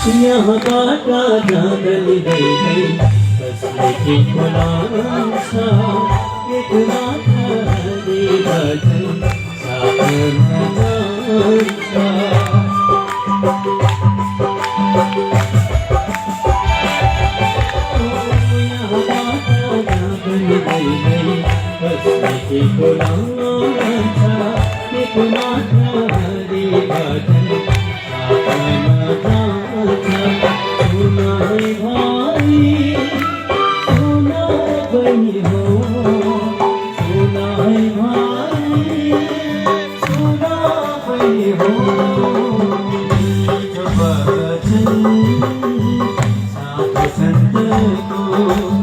यहाँ बाटा जाँदै गई कसले के खोलान्छ एक मात्र हरि भजन साथमा जान्छ यहाँ बाटा जाँदै गई कसले के खोलान्छ एक मात्र हरि भजन साथमा जान्छ सुनाई भाइ सुनाई बहिनी हो सुनाई भाइ सुनाई बहिनी हो मीठो वचन साधु सन्तको